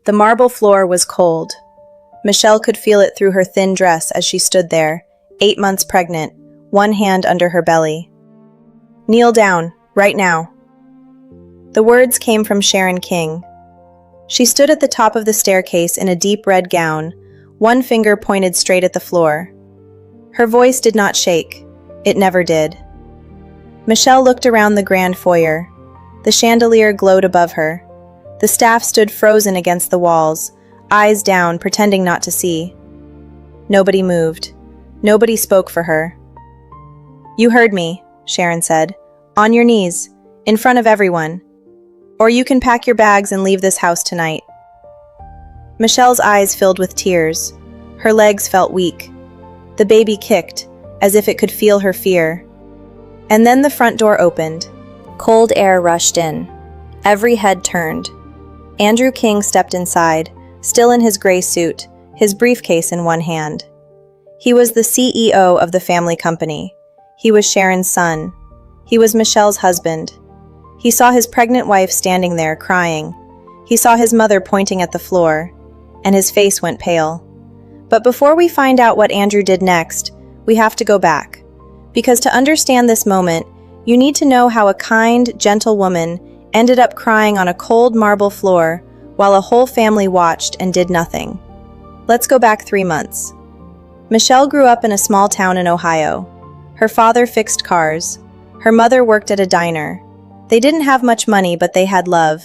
The marble floor was cold. Michelle could feel it through her thin dress as she stood there, 8 months pregnant, one hand under her belly. "Kneel down, right now." The words came from Sharon King. She stood at the top of the staircase in a deep red gown, one finger pointed straight at the floor. Her voice did not shake. It never did. Michelle looked around the grand foyer. The chandelier glowed above her. The staff stood frozen against the walls, eyes down, pretending not to see. Nobody moved. Nobody spoke for her. "You heard me," Sharon said. "On your knees, in front of everyone. Or you can pack your bags and leave this house tonight." Michelle's eyes filled with tears. Her legs felt weak. The baby kicked, as if it could feel her fear. And then the front door opened. Cold air rushed in. Every head turned. Andrew King stepped inside, still in his gray suit, his briefcase in one hand. He was the CEO of the family company. He was Sharon's son. He was Michelle's husband. He saw his pregnant wife standing there, crying. He saw his mother pointing at the floor, and his face went pale. But before we find out what Andrew did next, we have to go back. Because to understand this moment, you need to know how a kind, gentle woman ended up crying on a cold marble floor while a whole family watched and did nothing. Let's go back 3 months. Michelle grew up in a small town in Ohio. Her father fixed cars. Her mother worked at a diner. They didn't have much money, but they had love,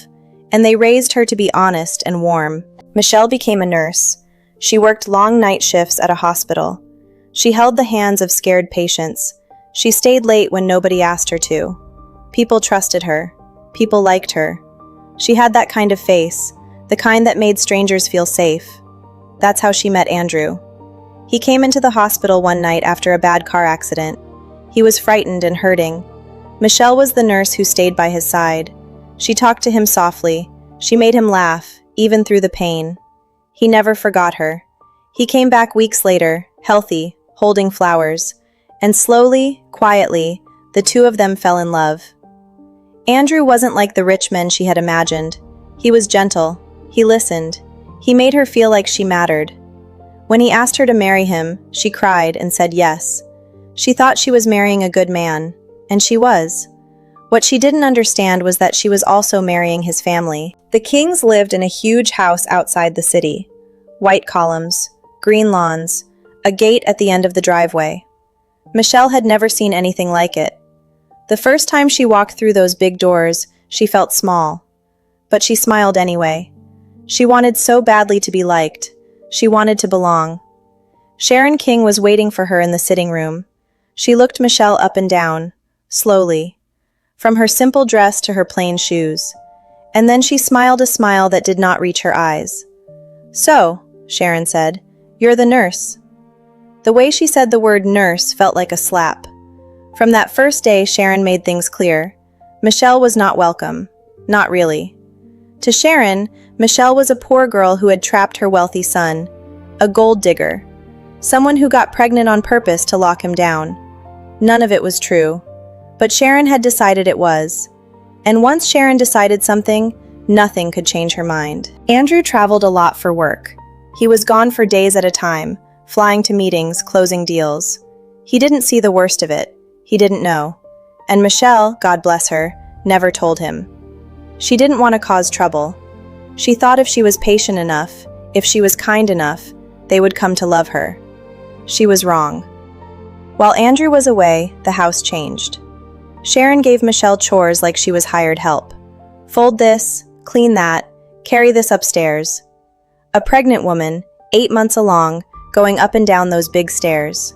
and they raised her to be honest and warm. Michelle became a nurse. She worked long night shifts at a hospital. She held the hands of scared patients. She stayed late when nobody asked her to. People trusted her. People liked her. She had that kind of face, the kind that made strangers feel safe. That's how she met Andrew. He came into the hospital one night after a bad car accident. He was frightened and hurting. Michelle was the nurse who stayed by his side. She talked to him softly. She made him laugh, even through the pain. He never forgot her. He came back weeks later, healthy, holding flowers. And slowly, quietly, the two of them fell in love. Andrew wasn't like the rich men she had imagined. He was gentle. He listened. He made her feel like she mattered. When he asked her to marry him, she cried and said yes. She thought she was marrying a good man. And she was. What she didn't understand was that she was also marrying his family. The Kings lived in a huge house outside the city. White columns, green lawns, a gate at the end of the driveway. Michelle had never seen anything like it. The first time she walked through those big doors, she felt small. But she smiled anyway. She wanted so badly to be liked. She wanted to belong. Sharon King was waiting for her in the sitting room. She looked Michelle up and down. Slowly, from her simple dress to her plain shoes. And then she smiled a smile that did not reach her eyes. "So," Sharon said, "you're the nurse." The way she said the word nurse felt like a slap. From that first day, Sharon made things clear. Michelle was not welcome. Not really. To Sharon, Michelle was a poor girl who had trapped her wealthy son. A gold digger. Someone who got pregnant on purpose to lock him down. None of it was true. But Sharon had decided it was. And once Sharon decided something, nothing could change her mind. Andrew traveled a lot for work. He was gone for days at a time, flying to meetings, closing deals. He didn't see the worst of it. He didn't know. And Michelle, God bless her, never told him. She didn't want to cause trouble. She thought if she was patient enough, if she was kind enough, they would come to love her. She was wrong. While Andrew was away, the house changed. Sharon gave Michelle chores like she was hired help. Fold this, clean that, carry this upstairs. A pregnant woman, 8 months along, going up and down those big stairs.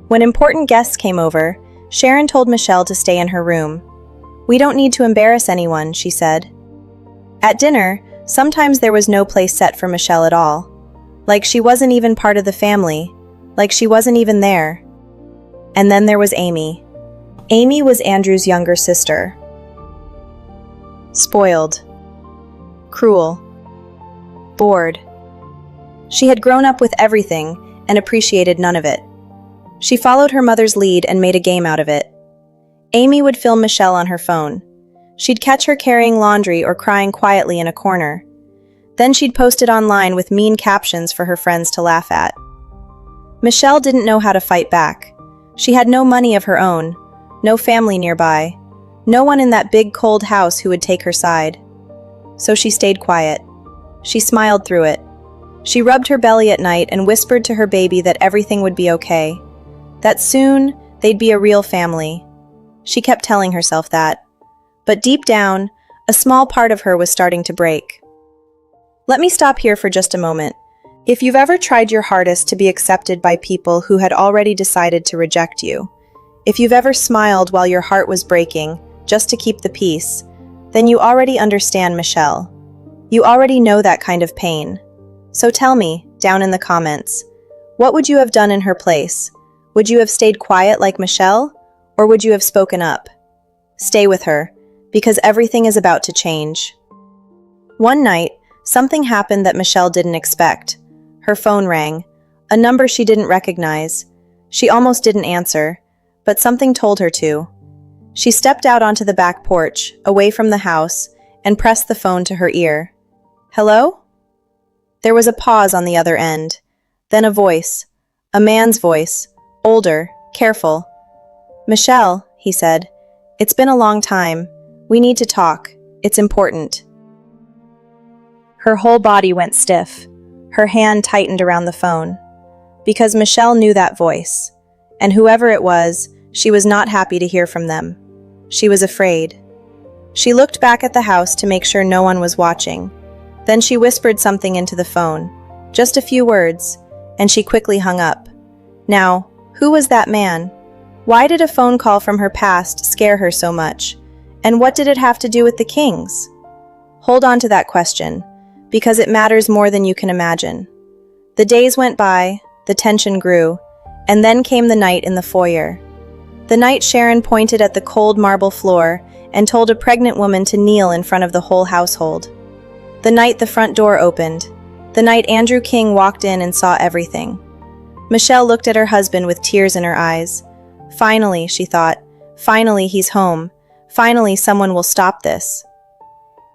When important guests came over, Sharon told Michelle to stay in her room. "We don't need to embarrass anyone," she said. At dinner, sometimes there was no place set for Michelle at all. Like she wasn't even part of the family. Like she wasn't even there. And then there was Amy. Amy was Andrew's younger sister. Spoiled. Cruel. Bored. She had grown up with everything and appreciated none of it. She followed her mother's lead and made a game out of it. Amy would film Michelle on her phone. She'd catch her carrying laundry or crying quietly in a corner. Then she'd post it online with mean captions for her friends to laugh at. Michelle didn't know how to fight back. She had no money of her own, no family nearby, no one in that big cold house who would take her side. So she stayed quiet. She smiled through it. She rubbed her belly at night and whispered to her baby that everything would be okay, that soon they'd be a real family. She kept telling herself that. But deep down, a small part of her was starting to break. Let me stop here for just a moment. If you've ever tried your hardest to be accepted by people who had already decided to reject you, if you've ever smiled while your heart was breaking just to keep the peace, then you already understand Michelle. You already know that kind of pain. So tell me, down in the comments, what would you have done in her place? Would you have stayed quiet like Michelle, or would you have spoken up? Stay with her, because everything is about to change. One night, something happened that Michelle didn't expect. Her phone rang, a number she didn't recognize. She almost didn't answer, but something told her to. She stepped out onto the back porch, away from the house, and pressed the phone to her ear. Hello? There was a pause on the other end. Then a voice. A man's voice. Older, careful. Michelle, he said. It's been a long time. We need to talk. It's important. Her whole body went stiff. Her hand tightened around the phone. Because Michelle knew that voice. And whoever it was, she was not happy to hear from them. She was afraid. She looked back at the house to make sure no one was watching. Then she whispered something into the phone. Just a few words, and she quickly hung up. Now, who was that man? Why did a phone call from her past scare her so much? And what did it have to do with the Kings? Hold on to that question, because it matters more than you can imagine. The days went by, the tension grew, and then came the night in the foyer. The night Sharon pointed at the cold marble floor and told a pregnant woman to kneel in front of the whole household. The night the front door opened. The night Andrew King walked in and saw everything. Michelle looked at her husband with tears in her eyes. Finally, she thought, finally he's home. Finally someone will stop this.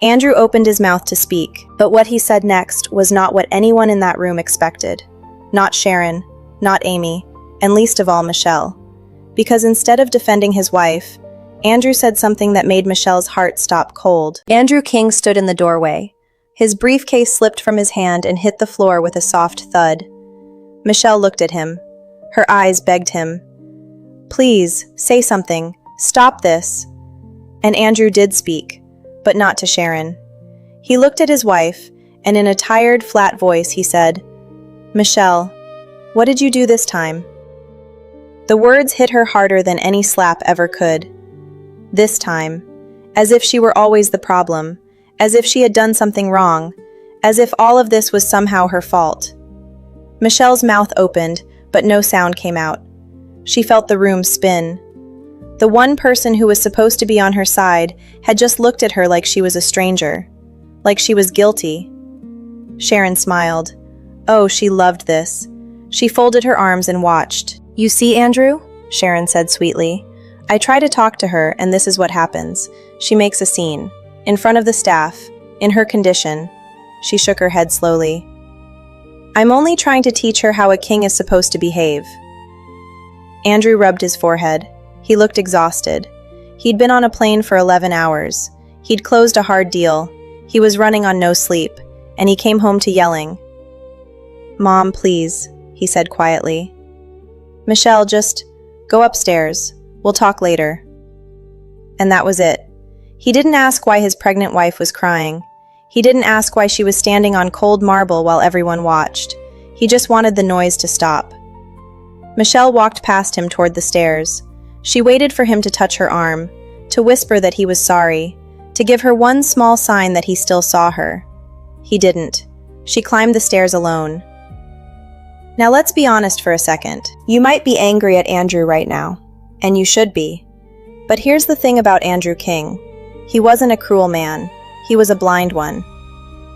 Andrew opened his mouth to speak, but what he said next was not what anyone in that room expected. Not Sharon, not Amy, and least of all Michelle. Because instead of defending his wife, Andrew said something that made Michelle's heart stop cold. Andrew King stood in the doorway. His briefcase slipped from his hand and hit the floor with a soft thud. Michelle looked at him. Her eyes begged him. Please, say something. Stop this. And Andrew did speak, but not to Sharon. He looked at his wife, and in a tired, flat voice he said, Michelle, what did you do this time? The words hit her harder than any slap ever could. This time, as if she were always the problem, as if she had done something wrong, as if all of this was somehow her fault. Michelle's mouth opened, but no sound came out. She felt the room spin. The one person who was supposed to be on her side had just looked at her like she was a stranger, like she was guilty. Sharon smiled. Oh, she loved this. She folded her arms and watched. You see, Andrew? Sharon said sweetly. I try to talk to her, and this is what happens. She makes a scene. In front of the staff, in her condition. She shook her head slowly. I'm only trying to teach her how a king is supposed to behave. Andrew rubbed his forehead. He looked exhausted. He'd been on a plane for 11 hours. He'd closed a hard deal. He was running on no sleep, and he came home to yelling. Mom, please, he said quietly. Michelle, just go upstairs. We'll talk later. And that was it. He didn't ask why his pregnant wife was crying. He didn't ask why she was standing on cold marble while everyone watched. He just wanted the noise to stop. Michelle walked past him toward the stairs. She waited for him to touch her arm, to whisper that he was sorry, to give her one small sign that he still saw her. He didn't. She climbed the stairs alone. Now let's be honest for a second. You might be angry at Andrew right now, and you should be. But here's the thing about Andrew King. He wasn't a cruel man. He was a blind one.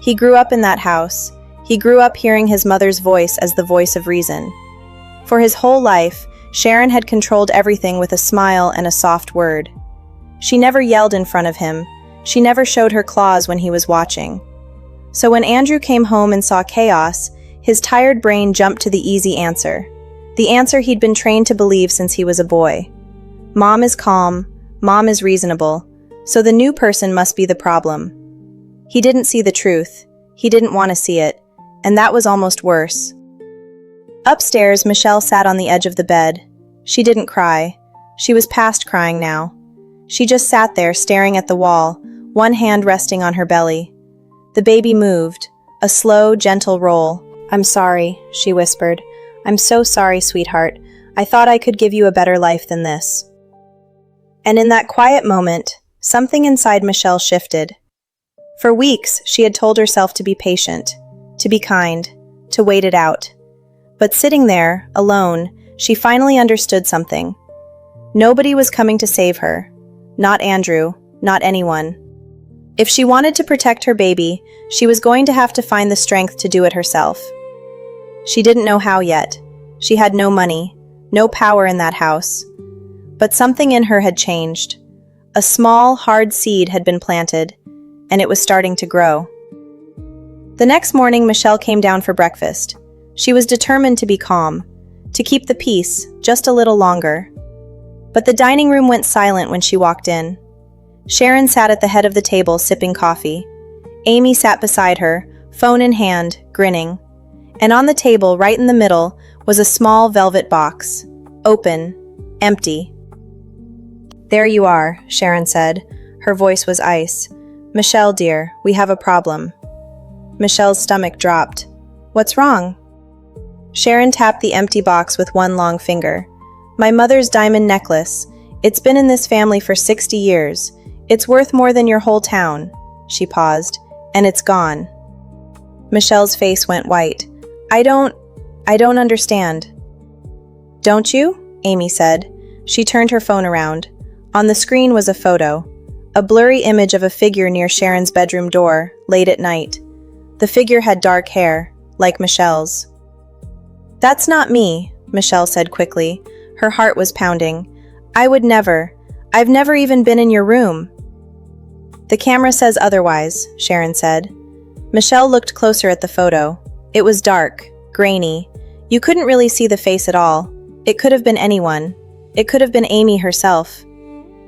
He grew up in that house. He grew up hearing his mother's voice as the voice of reason. For his whole life, Sharon had controlled everything with a smile and a soft word. She never yelled in front of him. She never showed her claws when he was watching. So when Andrew came home and saw chaos, his tired brain jumped to the easy answer. The answer he'd been trained to believe since he was a boy. Mom is calm, Mom is reasonable, so the new person must be the problem. He didn't see the truth. He didn't want to see it, and that was almost worse. Upstairs, Michelle sat on the edge of the bed. She didn't cry. She was past crying now. She just sat there staring at the wall, one hand resting on her belly. The baby moved, a slow, gentle roll. "I'm sorry," she whispered. "I'm so sorry, sweetheart. I thought I could give you a better life than this." And in that quiet moment, something inside Michelle shifted. For weeks, she had told herself to be patient, to be kind, to wait it out. But sitting there, alone, she finally understood something. Nobody was coming to save her. Not Andrew, not anyone. If she wanted to protect her baby, she was going to have to find the strength to do it herself. She didn't know how yet. She had no money, no power in that house. But something in her had changed. A small, hard seed had been planted, and it was starting to grow. The next morning, Michelle came down for breakfast. She was determined to be calm, to keep the peace just a little longer. But the dining room went silent when she walked in. Sharon sat at the head of the table sipping coffee. Amy sat beside her, phone in hand, grinning. And on the table, right in the middle, was a small velvet box. Open, empty. "There you are," Sharon said. Her voice was ice. "Michelle, dear, we have a problem." Michelle's stomach dropped. "What's wrong?" Sharon tapped the empty box with one long finger. "My mother's diamond necklace. It's been in this family for 60 years. It's worth more than your whole town." She paused. "And it's gone." Michelle's face went white. I don't understand." "Don't you?" Amy said. She turned her phone around. On the screen was a photo. A blurry image of a figure near Sharon's bedroom door, late at night. The figure had dark hair, like Michelle's. "That's not me," Michelle said quickly. Her heart was pounding. "I would never. I've never even been in your room." "The camera says otherwise," Sharon said. Michelle looked closer at the photo. It was dark, grainy. You couldn't really see the face at all. It could have been anyone. It could have been Amy herself.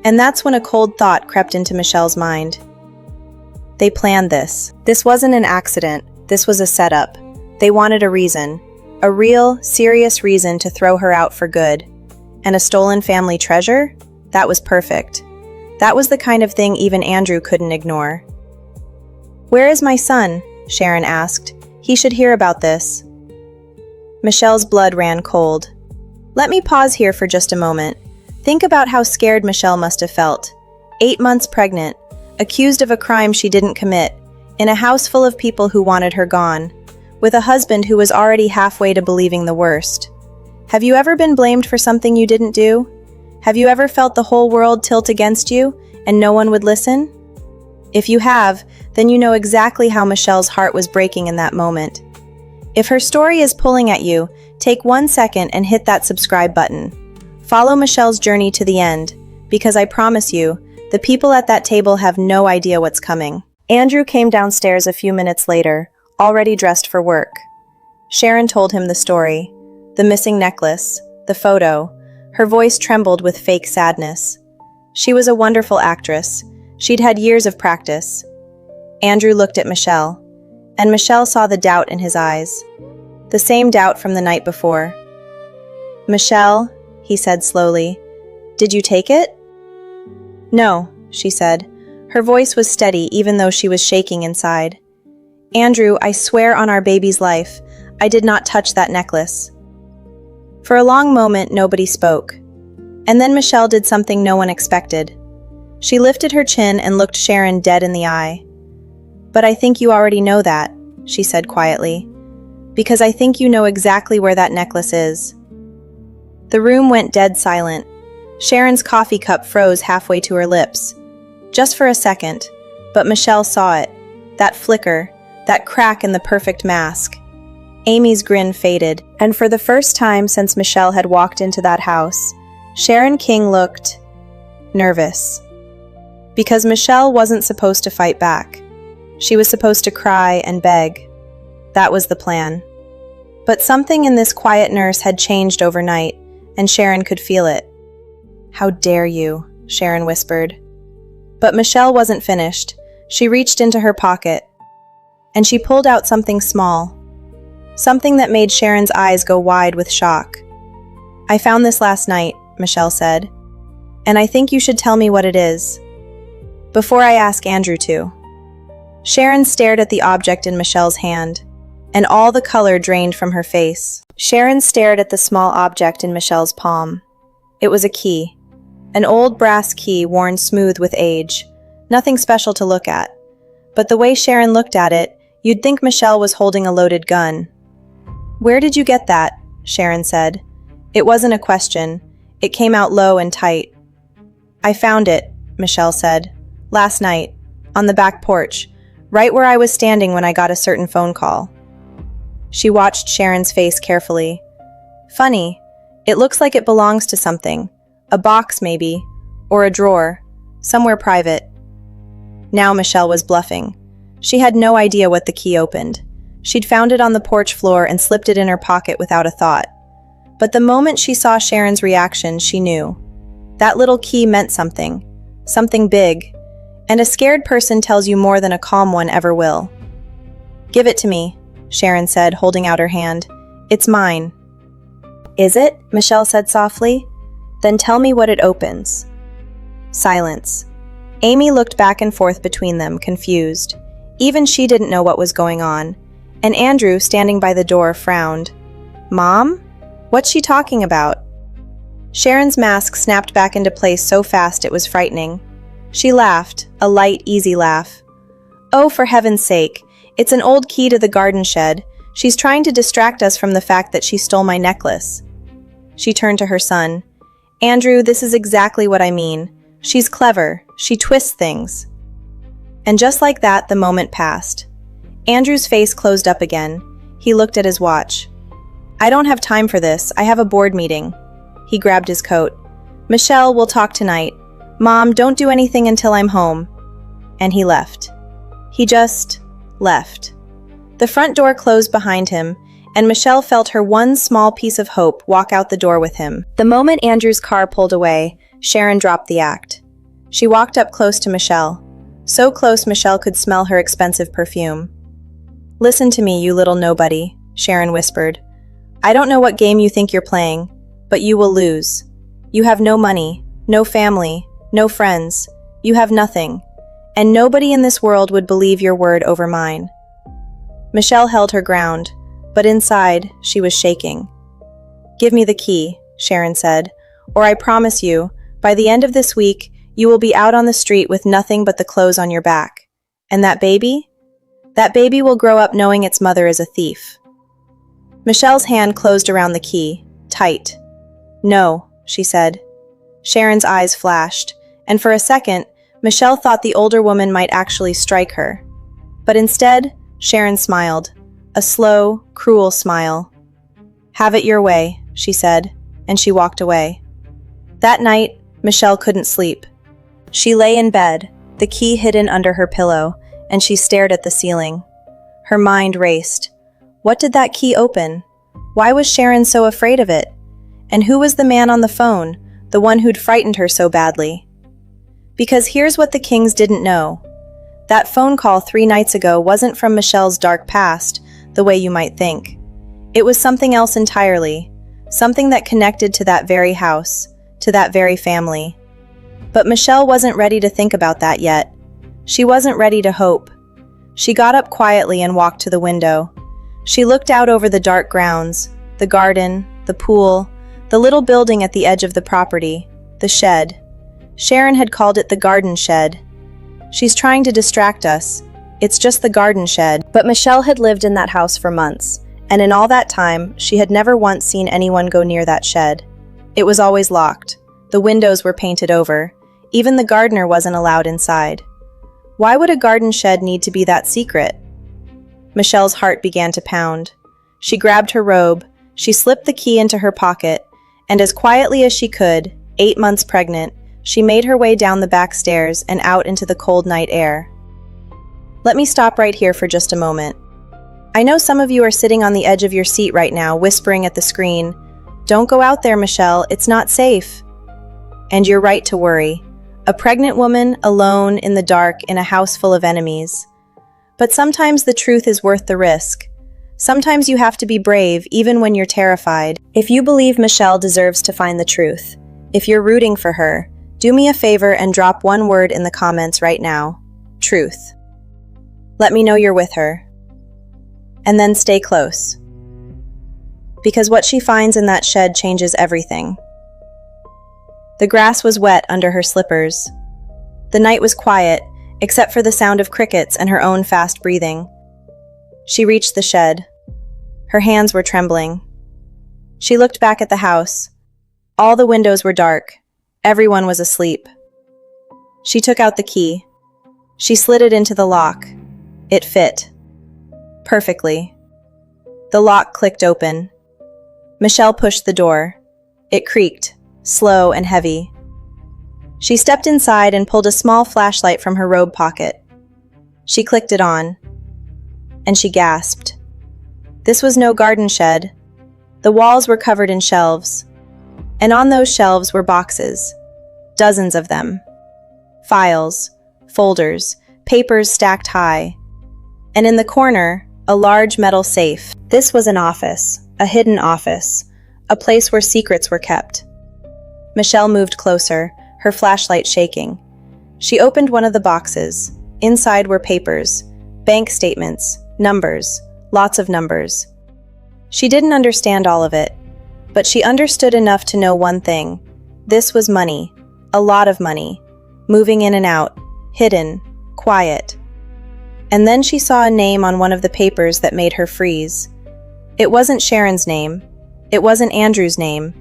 And that's when a cold thought crept into Michelle's mind. They planned this. This wasn't an accident. This was a setup. They wanted a reason. A real, serious reason to throw her out for good. And a stolen family treasure? That was perfect. That was the kind of thing even Andrew couldn't ignore. "Where is my son?" Sharon asked. "He should hear about this." Michelle's blood ran cold. Let me pause here for just a moment. Think about how scared Michelle must have felt. 8 months pregnant, accused of a crime she didn't commit, in a house full of people who wanted her gone, with a husband who was already halfway to believing the worst. Have you ever been blamed for something you didn't do? Have you ever felt the whole world tilt against you and no one would listen? If you have, then you know exactly how Michelle's heart was breaking in that moment. If her story is pulling at you, take 1 second and hit that subscribe button. Follow Michelle's journey to the end, because I promise you, the people at that table have no idea what's coming. Andrew came downstairs a few minutes later, already dressed for work. Sharon told him the story, the missing necklace, the photo. Her voice trembled with fake sadness. She was a wonderful actress. She'd had years of practice. Andrew looked at Michelle, and Michelle saw the doubt in his eyes. The same doubt from the night before. "Michelle," he said slowly, "did you take it?" "No," she said. Her voice was steady even though she was shaking inside. "Andrew, I swear on our baby's life, I did not touch that necklace." For a long moment, nobody spoke. And then Michelle did something no one expected. She lifted her chin and looked Sharon dead in the eye. "But I think you already know that," she said quietly, "because I think you know exactly where that necklace is." The room went dead silent. Sharon's coffee cup froze halfway to her lips. Just for a second, but Michelle saw it. That flicker, that crack in the perfect mask. Amy's grin faded, and for the first time since Michelle had walked into that house, Sharon King looked nervous. Because Michelle wasn't supposed to fight back. She was supposed to cry and beg. That was the plan. But something in this quiet nurse had changed overnight, and Sharon could feel it. "How dare you," Sharon whispered. But Michelle wasn't finished. She reached into her pocket, and she pulled out something small, something that made Sharon's eyes go wide with shock. "I found this last night," Michelle said, "and I think you should tell me what it is, before I ask Andrew to." Sharon stared at the object in Michelle's hand, and all the color drained from her face. Sharon stared at the small object in Michelle's palm. It was a key, an old brass key worn smooth with age, nothing special to look at. But the way Sharon looked at it, you'd think Michelle was holding a loaded gun. "Where did you get that?" Sharon said. It wasn't a question. It came out low and tight. "I found it," Michelle said, "last night, on the back porch, right where I was standing when I got a certain phone call." She watched Sharon's face carefully. "Funny, it looks like it belongs to something. A box, maybe, or a drawer, somewhere private." Now Michelle was bluffing. She had no idea what the key opened. She'd found it on the porch floor and slipped it in her pocket without a thought. But the moment she saw Sharon's reaction, she knew. That little key meant something. Something big. And a scared person tells you more than a calm one ever will. "Give it to me," Sharon said, holding out her hand. "It's mine." "Is it?" Michelle said softly. "Then tell me what it opens." Silence. Amy looked back and forth between them, confused. Even she didn't know what was going on. And Andrew, standing by the door, frowned. "Mom? What's she talking about?" Sharon's mask snapped back into place so fast it was frightening. She laughed, a light, easy laugh. "Oh, for heaven's sake, it's an old key to the garden shed. She's trying to distract us from the fact that she stole my necklace." She turned to her son. "Andrew, this is exactly what I mean. She's clever. She twists things." And just like that, the moment passed. Andrew's face closed up again. He looked at his watch. "I don't have time for this. I have a board meeting." He grabbed his coat. "Michelle, we'll talk tonight. Mom, don't do anything until I'm home." And he left. He just left. The front door closed behind him, and Michelle felt her one small piece of hope walk out the door with him. The moment Andrew's car pulled away, Sharon dropped the act. She walked up close to Michelle. So close Michelle could smell her expensive perfume. "Listen to me, you little nobody," Sharon whispered. "I don't know what game you think you're playing, but you will lose. You have no money, no family, no friends. You have nothing. And nobody in this world would believe your word over mine." Michelle held her ground, but inside, she was shaking. "Give me the key," Sharon said, "or I promise you, by the end of this week, you will be out on the street with nothing but the clothes on your back. And that baby? That baby will grow up knowing its mother is a thief." Michelle's hand closed around the key, tight. "No," she said. Sharon's eyes flashed, and for a second, Michelle thought the older woman might actually strike her. But instead, Sharon smiled, a slow, cruel smile. "Have it your way," she said, and she walked away. That night, Michelle couldn't sleep. She lay in bed, the key hidden under her pillow, and she stared at the ceiling. Her mind raced. What did that key open? Why was Sharon so afraid of it? And who was the man on the phone, the one who'd frightened her so badly? Because here's what the Kings didn't know. That phone call 3 nights ago wasn't from Michelle's dark past, the way you might think. It was something else entirely, something that connected to that very house, to that very family. But Michelle wasn't ready to think about that yet. She wasn't ready to hope. She got up quietly and walked to the window. She looked out over the dark grounds, the garden, the pool, the little building at the edge of the property, the shed. Sharon had called it the garden shed. "She's trying to distract us. It's just the garden shed." But Michelle had lived in that house for months, and in all that time, she had never once seen anyone go near that shed. It was always locked. The windows were painted over. Even the gardener wasn't allowed inside. Why would a garden shed need to be that secret? Michelle's heart began to pound. She grabbed her robe, she slipped the key into her pocket, and as quietly as she could, 8 months pregnant, she made her way down the back stairs and out into the cold night air. Let me stop right here for just a moment. I know some of you are sitting on the edge of your seat right now, whispering at the screen, "Don't go out there, Michelle, it's not safe." And you're right to worry. A pregnant woman, alone, in the dark, in a house full of enemies. But sometimes the truth is worth the risk. Sometimes you have to be brave, even when you're terrified. If you believe Michelle deserves to find the truth, if you're rooting for her, do me a favor and drop one word in the comments right now. Truth. Let me know you're with her. And then stay close. Because what she finds in that shed changes everything. The grass was wet under her slippers. The night was quiet, except for the sound of crickets and her own fast breathing. She reached the shed. Her hands were trembling. She looked back at the house. All the windows were dark. Everyone was asleep. She took out the key. She slid it into the lock. It fit. Perfectly. The lock clicked open. Michelle pushed the door. It creaked, slow and heavy. She stepped inside and pulled a small flashlight from her robe pocket. She clicked it on, and she gasped. This was no garden shed. The walls were covered in shelves, and on those shelves were boxes, dozens of them. Files, folders, papers stacked high, and in the corner, a large metal safe. This was an office, a hidden office, a place where secrets were kept. Michelle moved closer, her flashlight shaking. She opened one of the boxes. Inside were papers, bank statements, numbers, lots of numbers. She didn't understand all of it, but she understood enough to know one thing. This was money, a lot of money, moving in and out, hidden, quiet. And then she saw a name on one of the papers that made her freeze. It wasn't Sharon's name. It wasn't Andrew's name.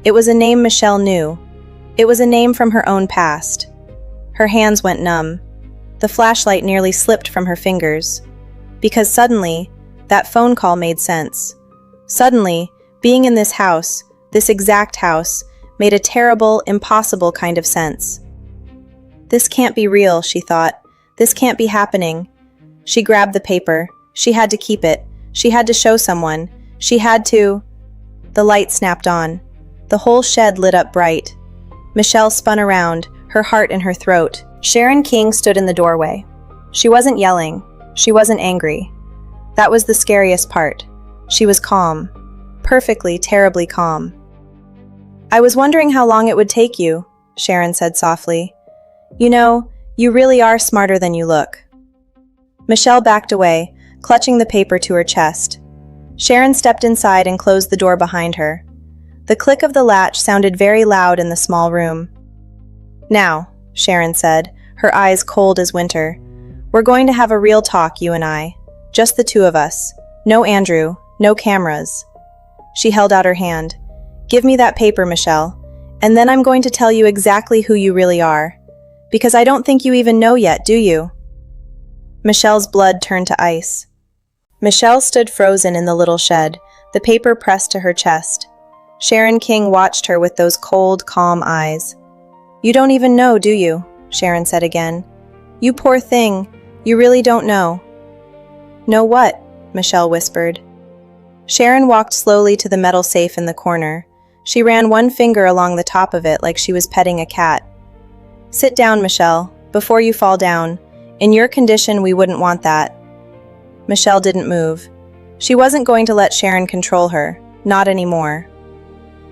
It was a name Michelle knew. It was a name from her own past. Her hands went numb. The flashlight nearly slipped from her fingers. Because suddenly, that phone call made sense. Suddenly, being in this house, this exact house, made a terrible, impossible kind of sense. This can't be real, she thought. This can't be happening. She grabbed the paper. She had to keep it. She had to show someone. She had to... The light snapped on. The whole shed lit up bright. Michelle spun around, her heart in her throat. Sharon King stood in the doorway. She wasn't yelling. She wasn't angry. That was the scariest part. She was calm. Perfectly, terribly calm. "I was wondering how long it would take you," Sharon said softly. "You know, you really are smarter than you look." Michelle backed away, clutching the paper to her chest. Sharon stepped inside and closed the door behind her. The click of the latch sounded very loud in the small room. "Now," Sharon said, her eyes cold as winter, "we're going to have a real talk, you and I. Just the two of us. No Andrew, no cameras." She held out her hand. "Give me that paper, Michelle, and then I'm going to tell you exactly who you really are. Because I don't think you even know yet, do you?" Michelle's blood turned to ice. Michelle stood frozen in the little shed, the paper pressed to her chest. Sharon King watched her with those cold, calm eyes. "You don't even know, do you?" Sharon said again. "You poor thing, you really don't know." "Know what?" Michelle whispered. Sharon walked slowly to the metal safe in the corner. She ran one finger along the top of it like she was petting a cat. "Sit down, Michelle, before you fall down. In your condition, we wouldn't want that." Michelle didn't move. She wasn't going to let Sharon control her, not anymore.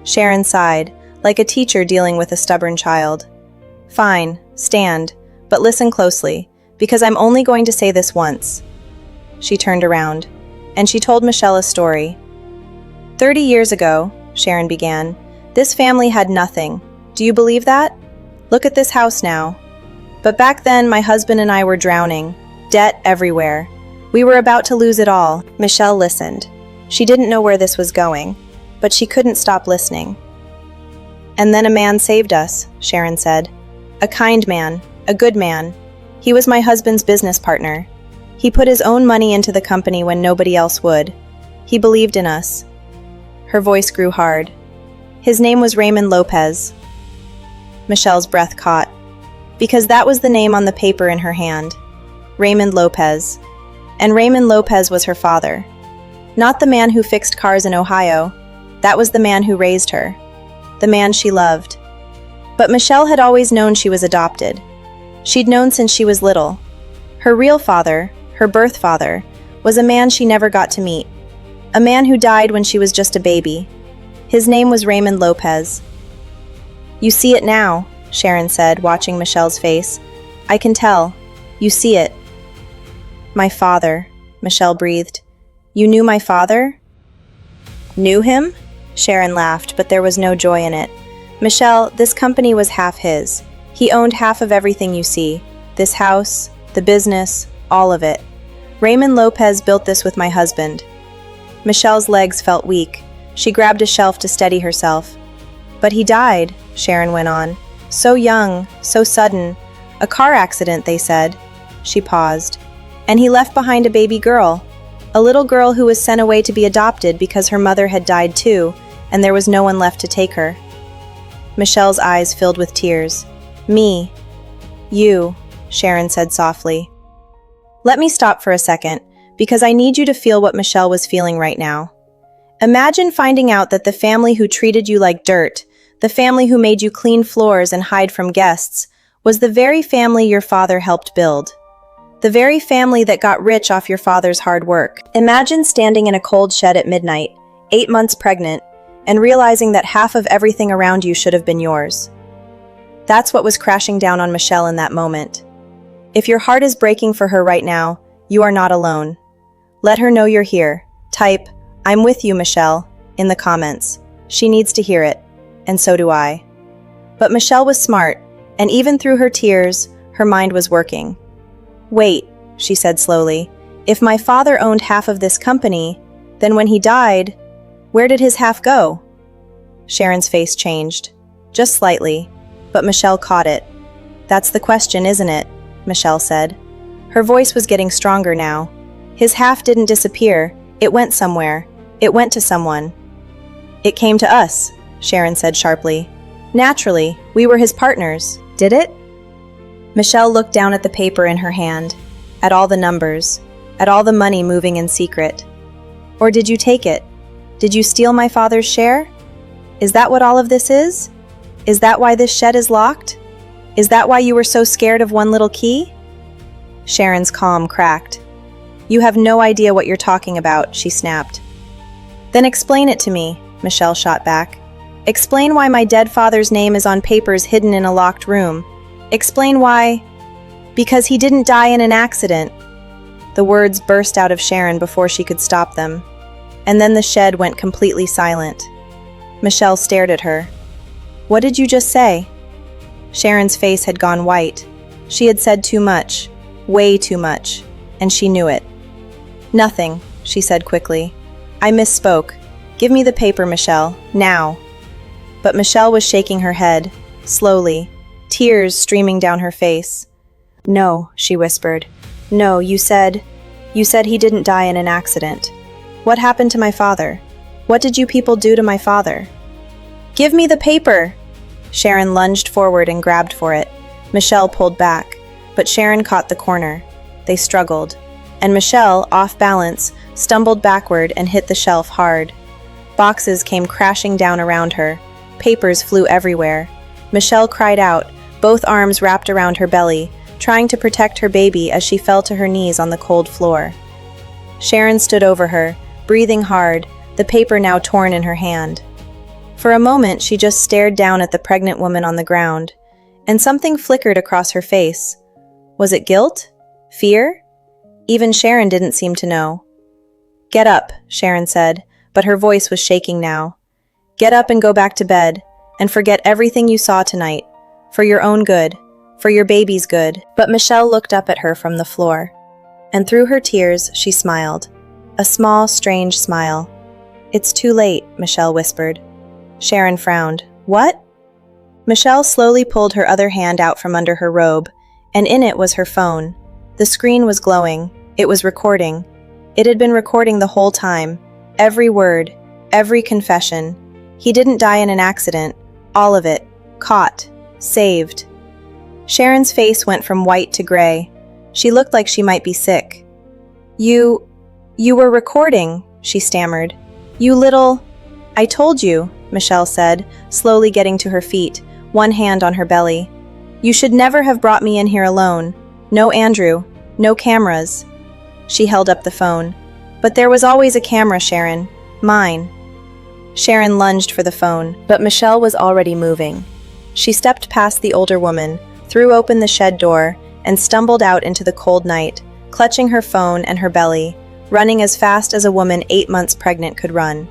Sharon sighed, like a teacher dealing with a stubborn child. "Fine, stand, but listen closely, because I'm only going to say this once." She turned around, and she told Michelle a story. 30 years ago, Sharon began, this family had nothing. Do you believe that? Look at this house now. But back then, my husband and I were drowning. Debt everywhere. We were about to lose it all. Michelle listened. She didn't know where this was going, but she couldn't stop listening. "And then a man saved us," Sharon said. "A kind man, a good man. He was my husband's business partner. He put his own money into the company when nobody else would. He believed in us." Her voice grew hard. "His name was Raymond Lopez." Michelle's breath caught, because that was the name on the paper in her hand. Raymond Lopez. And Raymond Lopez was her father. Not the man who fixed cars in Ohio. That was the man who raised her. The man she loved. But Michelle had always known she was adopted. She'd known since she was little. Her real father, her birth father, was a man she never got to meet. A man who died when she was just a baby. His name was Raymond Lopez. "You see it now," Sharon said, watching Michelle's face. "I can tell. You see it." "My father," Michelle breathed. "You knew my father?" "Knew him?" Sharon laughed, but there was no joy in it. "Michelle, this company was half his. He owned half of everything you see. This house, the business, all of it. Raymond Lopez built this with my husband." Michelle's legs felt weak. She grabbed a shelf to steady herself. "But he died," Sharon went on. "So young, so sudden. A car accident, they said." She paused. "And he left behind a baby girl. A little girl who was sent away to be adopted because her mother had died too, and there was no one left to take her." Michelle's eyes filled with tears. "Me. You," Sharon said softly. "Let me stop for a second, because I need you to feel what Michelle was feeling right now. Imagine finding out that the family who treated you like dirt, the family who made you clean floors and hide from guests, was the very family your father helped build. The very family that got rich off your father's hard work. Imagine standing in a cold shed at midnight, 8 months pregnant, and realizing that half of everything around you should have been yours." That's what was crashing down on Michelle in that moment. If your heart is breaking for her right now, you are not alone. Let her know you're here. Type, "I'm with you, Michelle," in the comments. She needs to hear it, and so do I. But Michelle was smart, and even through her tears, her mind was working. "Wait," she said slowly, "if my father owned half of this company, then when he died, where did his half go?" Sharon's face changed, just slightly, but Michelle caught it. "That's the question, isn't it?" Michelle said. Her voice was getting stronger now. "His half didn't disappear. It went somewhere. It went to someone." "It came to us," Sharon said sharply. "Naturally, we were his partners. Did it?" Michelle looked down at the paper in her hand, at all the numbers, at all the money moving in secret. "Or did you take it? Did you steal my father's share? Is that what all of this is? Is that why this shed is locked? Is that why you were so scared of one little key?" Sharon's calm cracked. "You have no idea what you're talking about," she snapped. "Then explain it to me," Michelle shot back. "Explain why my dead father's name is on papers hidden in a locked room. Explain why—" "Because he didn't die in an accident." The words burst out of Sharon before she could stop them. And then the shed went completely silent. Michelle stared at her. "What did you just say?" Sharon's face had gone white. She had said too much, way too much, and she knew it. "Nothing," she said quickly. "I misspoke. Give me the paper, Michelle, now." But Michelle was shaking her head, slowly, tears streaming down her face. "No," she whispered. "No, you said he didn't die in an accident. What happened to my father? What did you people do to my father?" "Give me the paper!" Sharon lunged forward and grabbed for it. Michelle pulled back, but Sharon caught the corner. They struggled, and Michelle, off balance, stumbled backward and hit the shelf hard. Boxes came crashing down around her. Papers flew everywhere. Michelle cried out, both arms wrapped around her belly, trying to protect her baby as she fell to her knees on the cold floor. Sharon stood over her, breathing hard, the paper now torn in her hand. For a moment, she just stared down at the pregnant woman on the ground, and something flickered across her face. Was it guilt? Fear? Even Sharon didn't seem to know. "Get up," Sharon said, but her voice was shaking now. "Get up and go back to bed, and forget everything you saw tonight, for your own good, for your baby's good." But Michelle looked up at her from the floor, and through her tears, she smiled. A small, strange smile. "It's too late," Michelle whispered. Sharon frowned. "What?" Michelle slowly pulled her other hand out from under her robe, and in it was her phone. The screen was glowing. It was recording. It had been recording the whole time. Every word, every confession. He didn't die in an accident. All of it. Caught. Saved. Sharon's face went from white to gray. She looked like she might be sick. You were recording," she stammered. "You little—" "I told you," Michelle said, slowly getting to her feet, one hand on her belly. "You should never have brought me in here alone. No Andrew, no cameras." She held up the phone. "But there was always a camera, Sharon. Mine." Sharon lunged for the phone, but Michelle was already moving. She stepped past the older woman, threw open the shed door, and stumbled out into the cold night, clutching her phone and her belly, running as fast as a woman 8 months pregnant could run.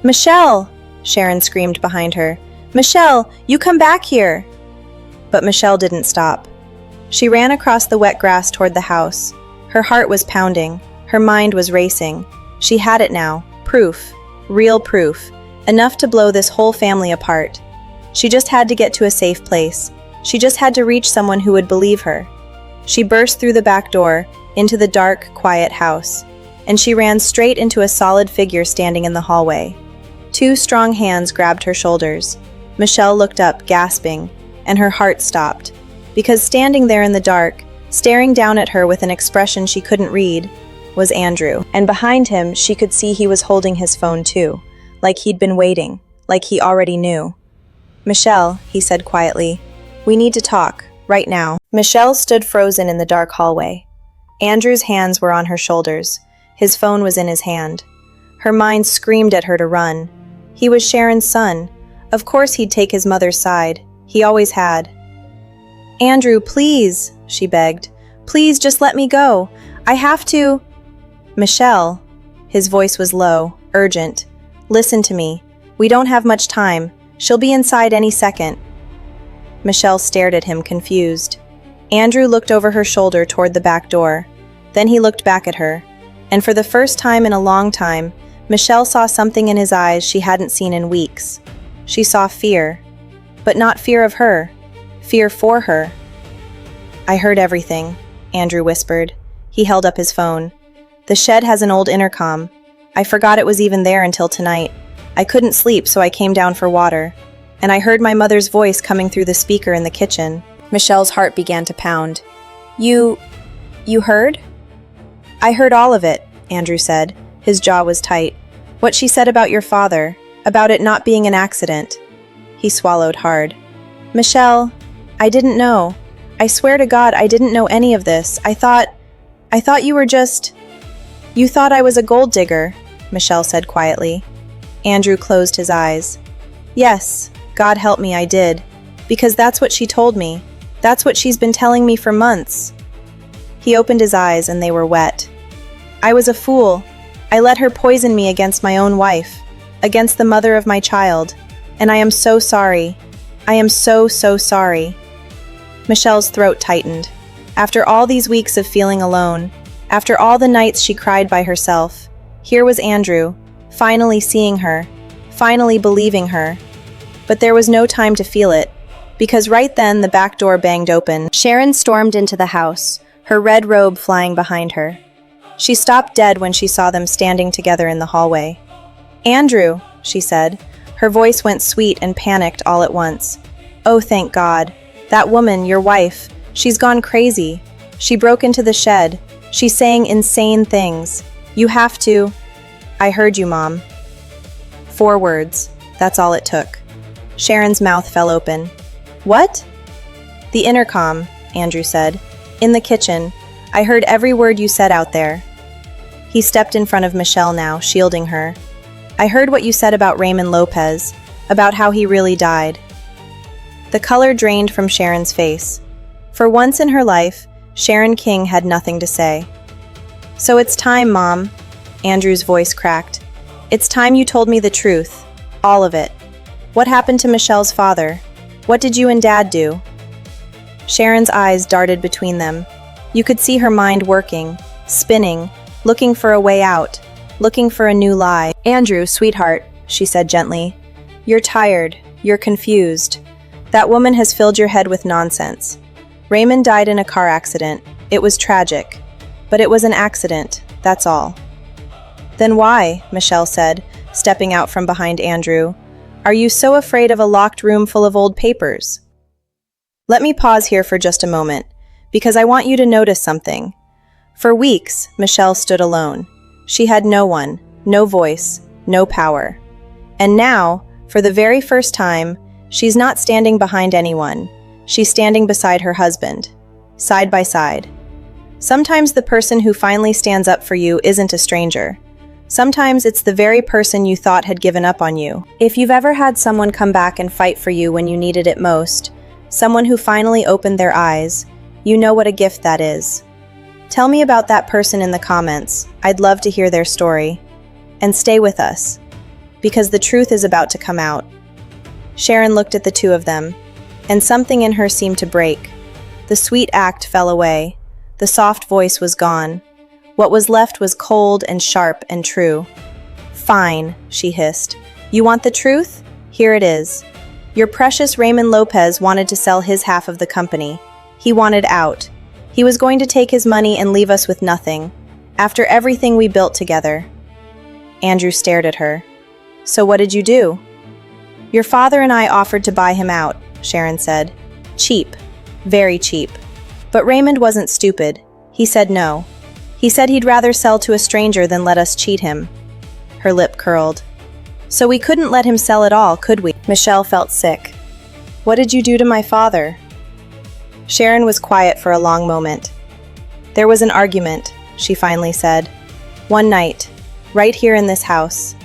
"Michelle!" Sharon screamed behind her. "Michelle, you come back here!" But Michelle didn't stop. She ran across the wet grass toward the house. Her heart was pounding. Her mind was racing. She had it now. Proof. Real proof. Enough to blow this whole family apart. She just had to get to a safe place. She just had to reach someone who would believe her. She burst through the back door, into the dark, quiet house. And she ran straight into a solid figure standing in the hallway. 2 strong hands grabbed her shoulders. Michelle looked up, gasping, and her heart stopped. Because standing there in the dark, staring down at her with an expression she couldn't read, was Andrew. And behind him, she could see he was holding his phone too, like he'd been waiting, like he already knew. "Michelle," he said quietly, "we need to talk, right now." Michelle stood frozen in the dark hallway. Andrew's hands were on her shoulders. His phone was in his hand. Her mind screamed at her to run. He was Sharon's son. Of course he'd take his mother's side. He always had. "Andrew, please," she begged. "Please just let me go. I have to—" "Michelle," his voice was low, urgent. "Listen to me. We don't have much time. She'll be inside any second." Michelle stared at him, confused. Andrew looked over her shoulder toward the back door. Then he looked back at her. And for the first time in a long time, Michelle saw something in his eyes she hadn't seen in weeks. She saw fear. But not fear of her. Fear for her. "I heard everything," Andrew whispered. He held up his phone. "The shed has an old intercom. I forgot it was even there until tonight. I couldn't sleep, so I came down for water. And I heard my mother's voice coming through the speaker in the kitchen." Michelle's heart began to pound. You heard?" "I heard all of it," Andrew said. His jaw was tight. "What she said about your father, about it not being an accident." He swallowed hard. "Michelle, I didn't know. I swear to God I didn't know any of this. I thought you were just—" "You thought I was a gold digger," Michelle said quietly. Andrew closed his eyes. "Yes, God help me, I did. Because that's what she told me. That's what she's been telling me for months." He opened his eyes and they were wet. "I was a fool. I let her poison me against my own wife, against the mother of my child. And I am so sorry. I am so, so sorry." Michelle's throat tightened. After all these weeks of feeling alone, after all the nights she cried by herself, here was Andrew, finally seeing her, finally believing her. But there was no time to feel it, because right then the back door banged open. Sharon stormed into the house, her red robe flying behind her. She stopped dead when she saw them standing together in the hallway. "Andrew," she said. Her voice went sweet and panicked all at once. "Oh, thank God. That woman, your wife, she's gone crazy. She broke into the shed. She's saying insane things. You have to—" "I heard you, Mom." 4 words. That's all it took. Sharon's mouth fell open. "What?" "The intercom," Andrew said. "In the kitchen. I heard every word you said out there." He stepped in front of Michelle now, shielding her. "I heard what you said about Raymond Lopez, about how he really died." The color drained from Sharon's face. For once in her life, Sharon King had nothing to say. "So it's time, Mom," Andrew's voice cracked. "It's time you told me the truth. All of it. What happened to Michelle's father? What did you and Dad do?" Sharon's eyes darted between them. You could see her mind working, spinning, looking for a way out, looking for a new lie. "Andrew, sweetheart," she said gently. "You're tired. You're confused. That woman has filled your head with nonsense. Raymond died in a car accident. It was tragic. But it was an accident, that's all." "Then why," Michelle said, stepping out from behind Andrew, "are you so afraid of a locked room full of old papers?" Let me pause here for just a moment, because I want you to notice something. For weeks, Michelle stood alone. She had no one, no voice, no power. And now, for the very first time, she's not standing behind anyone. She's standing beside her husband, side by side. Sometimes the person who finally stands up for you isn't a stranger. Sometimes it's the very person you thought had given up on you. If you've ever had someone come back and fight for you when you needed it most, someone who finally opened their eyes, you know what a gift that is. Tell me about that person in the comments. I'd love to hear their story. And stay with us, because the truth is about to come out. Sharon looked at the two of them, and something in her seemed to break. The sweet act fell away. The soft voice was gone. What was left was cold and sharp and true. "Fine," she hissed. "You want the truth? Here it is. Your precious Raymond Lopez wanted to sell his half of the company. He wanted out. He was going to take his money and leave us with nothing, after everything we built together." Andrew stared at her. "So what did you do?" "Your father and I offered to buy him out," Sharon said. "Cheap. Very cheap. But Raymond wasn't stupid. He said no. He said he'd rather sell to a stranger than let us cheat him." Her lip curled. "So we couldn't let him sell at all, could we?" Michelle felt sick. "What did you do to my father?" Sharon was quiet for a long moment. "There was an argument," she finally said. "One night, right here in this house.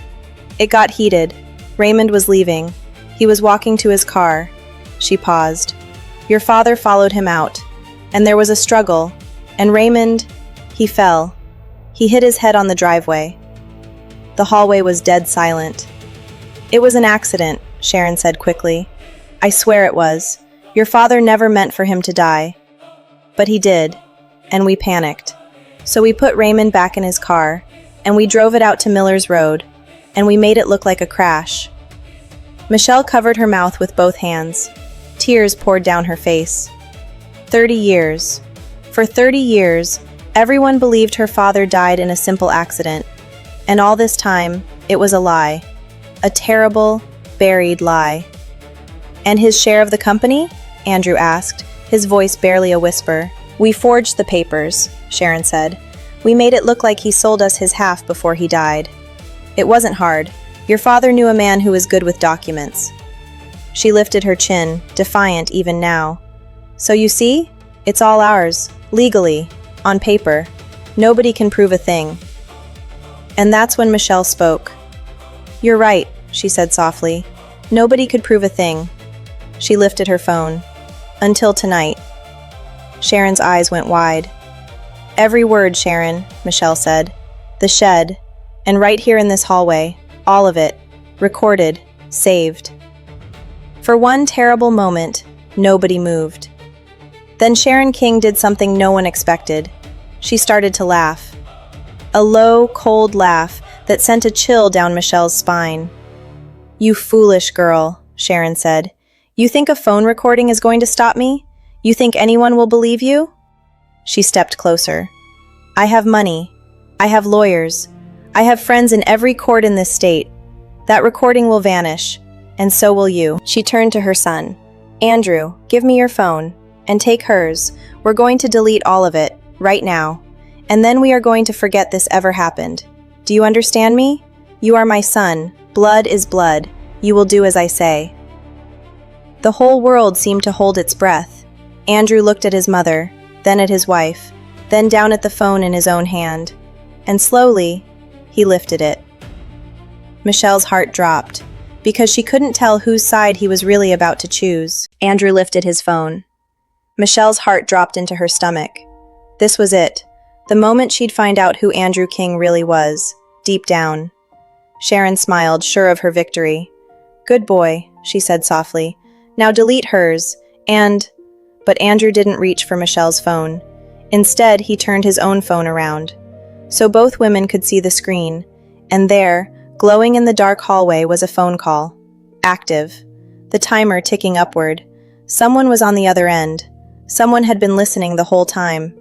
It got heated. Raymond was leaving. He was walking to his car." She paused. "Your father followed him out, and there was a struggle, and Raymond, he fell. He hit his head on the driveway." The hallway was dead silent. "It was an accident," Sharon said quickly. "I swear it was. Your father never meant for him to die. But he did, and we panicked. So we put Raymond back in his car, and we drove it out to Miller's Road, and we made it look like a crash." Michelle covered her mouth with both hands. Tears poured down her face. 30 years. For 30 years, everyone believed her father died in a simple accident. And all this time, it was a lie. A terrible, buried lie. "And his share of the company?" Andrew asked, his voice barely a whisper. "We forged the papers," Sharon said. "We made it look like he sold us his half before he died. It wasn't hard. Your father knew a man who was good with documents." She lifted her chin, defiant even now. "So you see? It's all ours, legally, on paper. Nobody can prove a thing." And that's when Michelle spoke. "You're right," she said softly. "Nobody could prove a thing." She lifted her phone. "Until tonight." Sharon's eyes went wide. "Every word, Sharon," Michelle said. "The shed, and right here in this hallway, all of it, recorded, saved." For one terrible moment, nobody moved. Then Sharon King did something no one expected. She started to laugh. A low, cold laugh that sent a chill down Michelle's spine. "You foolish girl," Sharon said. "You think a phone recording is going to stop me? You think anyone will believe you?" She stepped closer. "I have money. I have lawyers. I have friends in every court in this state. That recording will vanish, and so will you." She turned to her son. "Andrew, give me your phone, and take hers. We're going to delete all of it, right now. And then we are going to forget this ever happened. Do you understand me? You are my son. Blood is blood. You will do as I say." The whole world seemed to hold its breath. Andrew looked at his mother, then at his wife, then down at the phone in his own hand. And slowly, he lifted it. Michelle's heart dropped, because she couldn't tell whose side he was really about to choose. Andrew lifted his phone. Michelle's heart dropped into her stomach. This was it, the moment she'd find out who Andrew King really was, deep down. Sharon smiled, sure of her victory. "Good boy," she said softly. "Now delete hers, and—" But Andrew didn't reach for Michelle's phone. Instead, he turned his own phone around. So both women could see the screen, and there, glowing in the dark hallway, was a phone call. Active. The timer ticking upward. Someone was on the other end. Someone had been listening the whole time.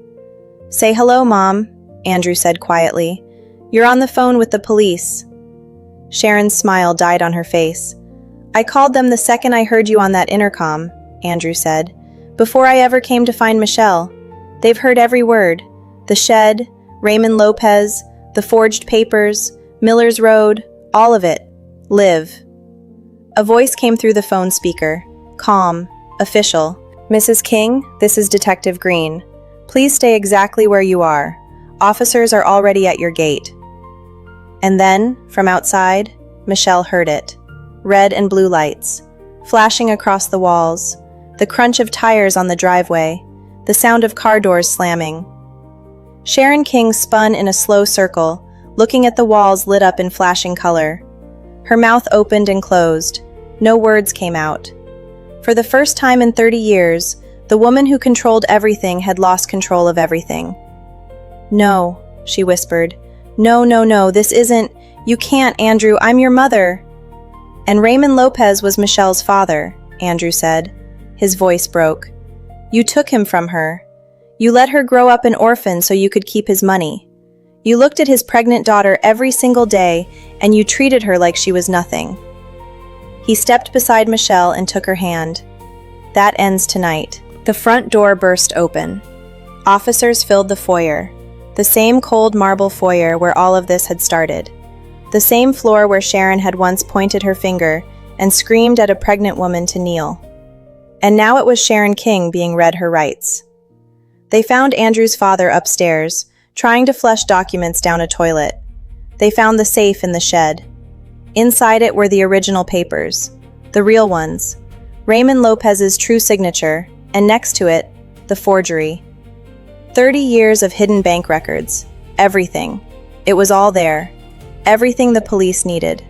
"Say hello, Mom," Andrew said quietly. "You're on the phone with the police." Sharon's smile died on her face. "I called them the second I heard you on that intercom," Andrew said. "Before I ever came to find Michelle. They've heard every word. The shed, Raymond Lopez, the forged papers, Miller's Road, all of it. Live. A voice came through the phone speaker. Calm. Official. Mrs. King, this is Detective Green. Please stay exactly where you are. Officers are already at your gate. And then, from outside, Michelle heard it. Red and blue lights, flashing across the walls, the crunch of tires on the driveway, the sound of car doors slamming. Sharon King spun in a slow circle, looking at the walls lit up in flashing color. Her mouth opened and closed. No words came out. For the first time in 30 years, the woman who controlled everything had lost control of everything. "No," she whispered. No, this isn't. You can't, Andrew, I'm your mother." "And Raymond Lopez was Michelle's father," Andrew said. His voice broke. "You took him from her. You let her grow up an orphan so you could keep his money. You looked at his pregnant daughter every single day, and you treated her like she was nothing." He stepped beside Michelle and took her hand. "That ends tonight." The front door burst open. Officers filled the foyer. The same cold marble foyer where all of this had started. The same floor where Sharon had once pointed her finger and screamed at a pregnant woman to kneel. And now it was Sharon King being read her rights. They found Andrew's father upstairs, trying to flush documents down a toilet. They found the safe in the shed. Inside it were the original papers, the real ones, Raymond Lopez's true signature, and next to it, the forgery. 30 years of hidden bank records. Everything. It was all there. Everything the police needed.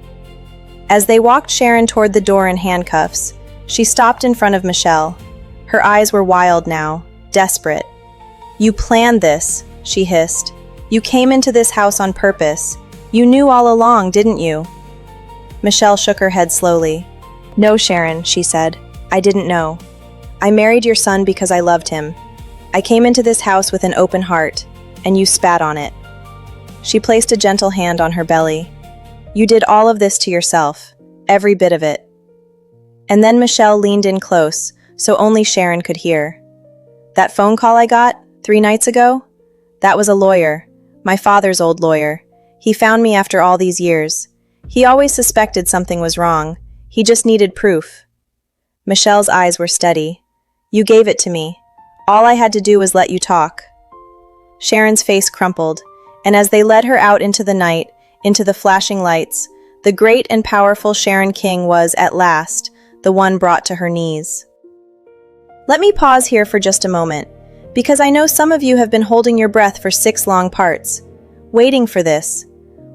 As they walked Sharon toward the door in handcuffs, she stopped in front of Michelle. Her eyes were wild now, desperate. "You planned this," she hissed. "You came into this house on purpose. You knew all along, didn't you?" Michelle shook her head slowly. "No, Sharon," she said. "I didn't know. I married your son because I loved him. I came into this house with an open heart, and you spat on it." She placed a gentle hand on her belly. "You did all of this to yourself, every bit of it." And then Michelle leaned in close, so only Sharon could hear. "That phone call I got 3 nights ago? That was a lawyer, my father's old lawyer. He found me after all these years. He always suspected something was wrong. He just needed proof." Michelle's eyes were steady. "You gave it to me. All I had to do was let you talk." Sharon's face crumpled, and as they led her out into the night, into the flashing lights, the great and powerful Sharon King was, at last, the one brought to her knees. Let me pause here for just a moment, because I know some of you have been holding your breath for 6 long parts, waiting for this,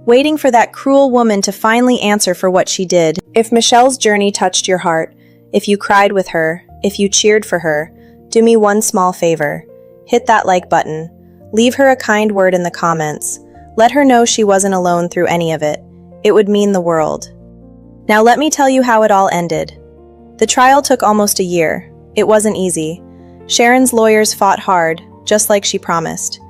waiting for that cruel woman to finally answer for what she did. If Michelle's journey touched your heart, if you cried with her, if you cheered for her, do me one small favor. Hit that like button. Leave her a kind word in the comments. Let her know she wasn't alone through any of it. It would mean the world. Now let me tell you how it all ended. The trial took almost a year. It wasn't easy. Sharon's lawyers fought hard, just like she promised.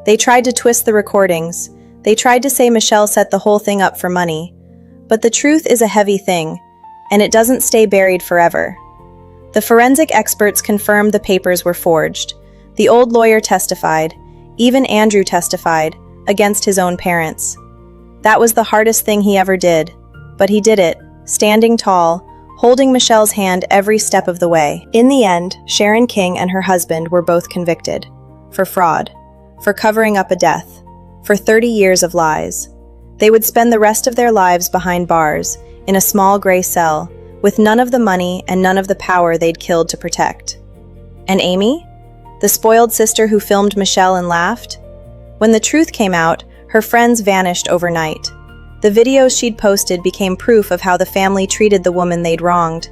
They tried to twist the recordings. They tried to say Michelle set the whole thing up for money. But the truth is a heavy thing, and it doesn't stay buried forever. The forensic experts confirmed the papers were forged. The old lawyer testified. Even Andrew testified, against his own parents. That was the hardest thing he ever did. But he did it, standing tall, holding Michelle's hand every step of the way. In the end, Sharon King and her husband were both convicted. For fraud. For covering up a death. For 30 years of lies. They would spend the rest of their lives behind bars, in a small gray cell, with none of the money and none of the power they'd killed to protect. And Amy? The spoiled sister who filmed Michelle and laughed? When the truth came out, her friends vanished overnight. The videos she'd posted became proof of how the family treated the woman they'd wronged.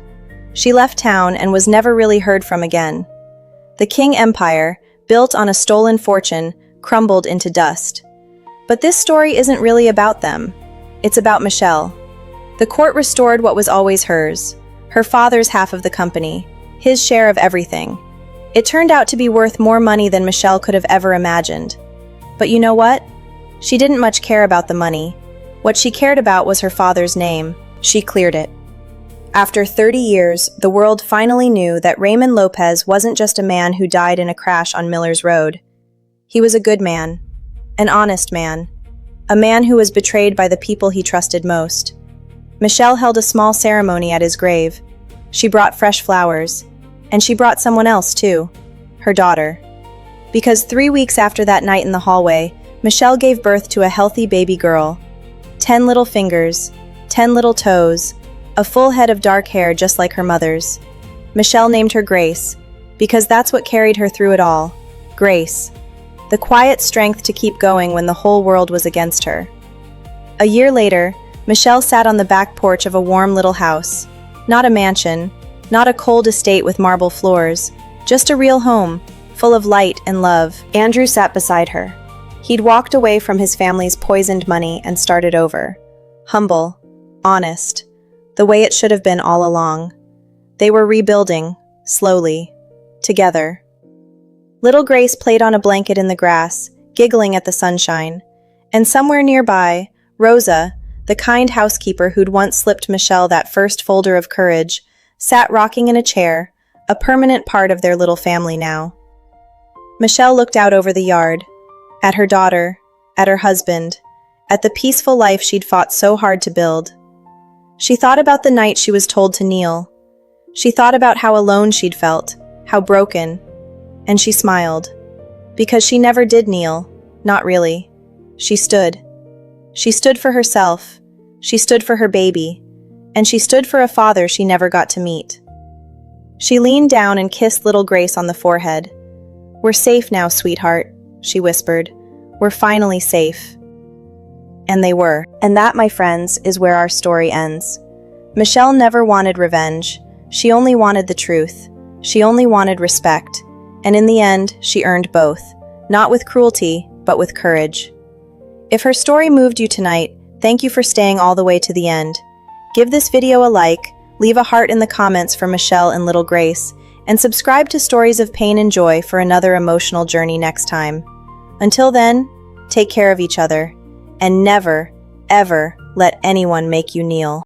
She left town and was never really heard from again. The King Empire, built on a stolen fortune, crumbled into dust. But this story isn't really about them. It's about Michelle. The court restored what was always hers, her father's half of the company, his share of everything. It turned out to be worth more money than Michelle could have ever imagined. But you know what? She didn't much care about the money. What she cared about was her father's name. She cleared it. After 30 years, the world finally knew that Raymond Lopez wasn't just a man who died in a crash on Miller's Road. He was a good man, an honest man, a man who was betrayed by the people he trusted most. Michelle held a small ceremony at his grave. She brought fresh flowers, and she brought someone else too, her daughter. Because 3 weeks after that night in the hallway, Michelle gave birth to a healthy baby girl. 10 little fingers, 10 little toes, a full head of dark hair just like her mother's. Michelle named her Grace, because that's what carried her through it all. Grace. The quiet strength to keep going when the whole world was against her. A year later, Michelle sat on the back porch of a warm little house. Not a mansion, not a cold estate with marble floors, just a real home, full of light and love. Andrew sat beside her. He'd walked away from his family's poisoned money and started over. Humble, honest, the way it should have been all along. They were rebuilding, slowly, together. Little Grace played on a blanket in the grass, giggling at the sunshine. And somewhere nearby, Rosa, the kind housekeeper who'd once slipped Michelle that first folder of courage, sat rocking in a chair, a permanent part of their little family now. Michelle looked out over the yard, at her daughter, at her husband, at the peaceful life she'd fought so hard to build. She thought about the night she was told to kneel. She thought about how alone she'd felt, how broken, and she smiled. Because she never did kneel, not really. She stood. She stood for herself, she stood for her baby, and she stood for a father she never got to meet. She leaned down and kissed little Grace on the forehead. "We're safe now, sweetheart," she whispered. "We're finally safe." And they were. And that, my friends, is where our story ends. Michelle never wanted revenge. She only wanted the truth. She only wanted respect. And in the end, she earned both. Not with cruelty, but with courage. If her story moved you tonight, thank you for staying all the way to the end. Give this video a like, leave a heart in the comments for Michelle and little Grace, and subscribe to Stories of Pain and Joy for another emotional journey next time. Until then, take care of each other, and never, ever let anyone make you kneel.